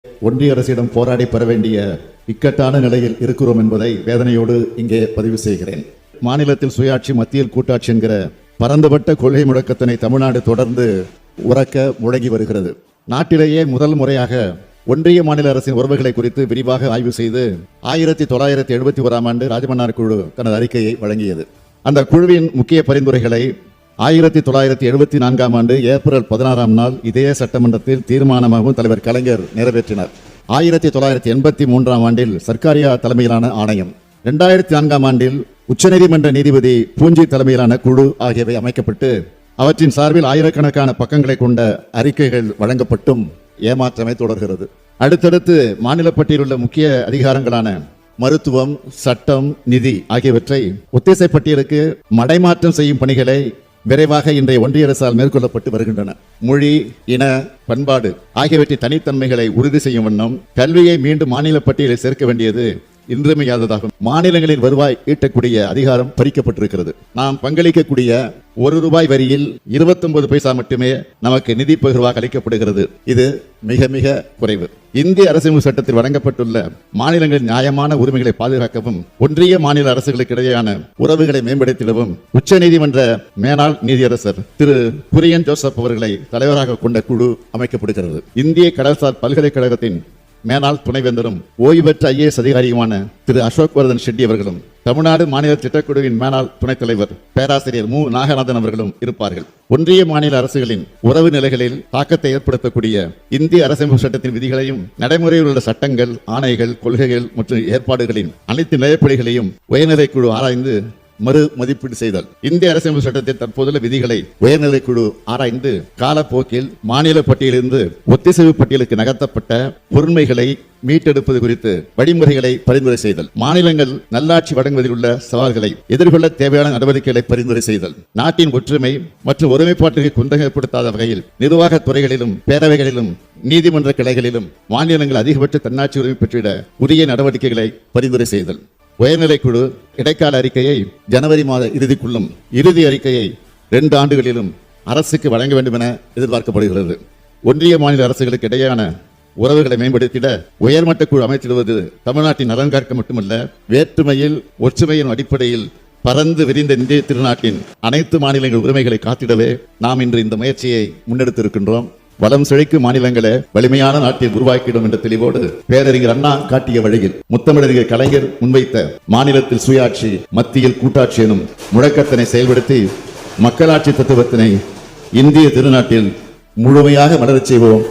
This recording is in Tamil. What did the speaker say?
ஒன்றிய அரசிடம் போராடி பெற வேண்டிய இக்கட்டான நிலையில் இருக்கிறோம் என்பதை வேதனையோடு இங்கே பதிவு செய்கிறேன். மாநிலத்தில் சுயாட்சி, மத்தியில் கூட்டாட்சி என்கிற பரந்துபட்ட கொள்கை முழக்கத்தினை தமிழ்நாடு தொடர்ந்து உறக்க முழங்கி வருகிறது. நாட்டிலேயே முதல் முறையாக ஒன்றிய மாநில அரசின் உறவுகளை குறித்து விரிவாக ஆய்வு செய்து 1971ஆம் ஆண்டு ராஜமன்னார் குழு தனது அறிக்கையை வழங்கியது. அந்த குழுவின் முக்கிய பரிந்துரைகளை 1974ஆம் ஆண்டு ஏப்ரல் 16ஆம் நாள் இதே சட்டமன்றத்தில் தீர்மானமாகவும் தலைவர் கலைஞர் நிறைவேற்றினார். 1983ஆம் ஆண்டில் சர்க்காரியா தலைமையிலான ஆணையம், 2004ஆம் ஆண்டில் உச்சநீதிமன்ற நீதிபதி பூஞ்சி தலைமையிலான குழு ஆகியவை அமைக்கப்பட்டு அவற்றின் சார்பில் ஆயிரக்கணக்கான பக்கங்களை கொண்ட அறிக்கைகள் வழங்கப்பட்டும் ஏமாற்றமே தொடர்கிறது. அடுத்தடுத்து மாநில பட்டியலில் உள்ள முக்கிய அதிகாரங்களான மருத்துவம், சட்டம், நிதி ஆகியவற்றை ஒத்திசை பட்டியலுக்கு மடைமாற்றம் செய்யும் பணிகளை விரைவாக இன்றைய ஒன்றிய அரசால் மேற்கொள்ளப்பட்டு வருகின்றன. மொழி, இன, பண்பாடு ஆகியவற்றின் தனித்தன்மைகளை உறுதி செய்யும் வண்ணம் கல்வியை மீண்டும் மாநில பட்டியலில் சேர்க்க வேண்டியது இன்றியமையாததாகும். மாநிலங்களின் வருவாய் ஈட்டக்கூடிய அதிகாரம் பறிக்கப்பட்டிருக்கிறது. நாம் பங்களிக்கக்கூடிய ₹1 வரியில் 29 பைசா மட்டுமே நமக்கு நிதி பகிர்வாக அளிக்கப்படுகிறது. இது மிக மிக குறைவு. இந்திய அரசியலமைப்பு சட்டத்தில் வழங்கப்பட்டுள்ள மாநிலங்களின் நியாயமான உரிமைகளை பாதுகாக்கவும் ஒன்றிய மாநில அரசுகளுக்கு இடையேயான உறவுகளை மேம்படுத்திடவும் உச்ச நீதிமன்ற மேனாள் நீதியரசர் திரு குரியன் ஜோசப் அவர்களை தலைவராக கொண்ட குழு அமைக்கப்படுகிறது. இந்திய கடல்சார் பல்கலைக்கழகத்தின் மேனாள் துணைவேந்தரும் ஓய்வு பெற்ற IAS அதிகாரியுமான திரு அசோக் வர்தன் ஷெட்டி அவர்களும், தமிழ்நாடு மாநில திட்டக்குழுவின் மேனாள் துணைத் தலைவர் பேராசிரியர் மு. நாகநாதன் அவர்களும் இருப்பார்கள். ஒன்றிய மாநில அரசுகளின் உறவு நிலைகளில் தாக்கத்தை ஏற்படுத்தக்கூடிய இந்திய அரசியலமைப்பு சட்டத்தின் விதிகளையும் நடைமுறையில் உள்ள சட்டங்கள், ஆணைகள், கொள்கைகள் மற்றும் ஏற்பாடுகளின் அனைத்து நிலைப்படிகளையும் உயர்நிலைக்குழு ஆராய்ந்து மறு மதிப்பீடு செய்தல். இந்திய அரசியலமைப்பு சட்டத்தில் தற்போதுள்ள விதிகளை உயர்நிலைக்குழு ஆராய்ந்து காலப்போக்கில் மாநில பட்டியலிருந்து ஒத்திசைவு பட்டியலுக்கு நகர்த்தப்பட்ட பொருண்மைகளை மீட்டெடுப்பது குறித்து வழிமுறைகளை பரிந்துரை செய்தல். மாநிலங்கள் நல்லாட்சி வழங்குவதில் உள்ள சவால்களை எதிர்கொள்ள தேவையான நடவடிக்கைகளை பரிந்துரை செய்தல். நாட்டின் ஒற்றுமை மற்றும் ஒருமைப்பாட்டிற்கு குந்தகம் ஏற்படுத்தாத வகையில் நிர்வாக துறைகளிலும் பேரவைகளிலும் நீதிமன்ற கிளைகளிலும் மாநிலங்கள் அதிகபட்ச தன்னாட்சி உரிமை பெற்றிட உரிய நடவடிக்கைகளை பரிந்துரை செய்தல். உயர்நிலைக்குழு இடைக்கால அறிக்கையை ஜனவரி மாத இறுதிக்குள்ளும் இறுதி அறிக்கையை 2 ஆண்டுகளிலும் அரசுக்கு வழங்க வேண்டும் என எதிர்பார்க்கப்படுகிறது. ஒன்றிய மாநில அரசுகளுக்கு இடையேயான உறவுகளை மேம்படுத்திட உயர்மட்ட குழு அமைத்திடுவது தமிழ்நாட்டின் நலன் காக்க மட்டுமல்ல, வேற்றுமையில் ஒற்றுமையின் அடிப்படையில் பரந்து விரிந்த இந்திய திருநாட்டின் அனைத்து மாநிலங்கள் உரிமைகளை காத்திடவே நாம் இன்று இந்த முயற்சியை முன்னெடுத்திருக்கின்றோம். வளம் செழிக்கும் மாநிலங்களை வலிமையான நாட்டில் உருவாக்கிடும் என்ற தெளிவோடு பேரறிஞர் அண்ணா காட்டிய வழியில் முத்தமிழறிஞர் கலைஞர் முன்வைத்த மாநிலத்தில் சுயாட்சி, மத்தியில் கூட்டாட்சி எனும் முழக்கத்தினை செயல்படுத்தி மக்களாட்சி தத்துவத்தினை இந்திய திருநாட்டில் முழுமையாக மலரச் செய்வோம்.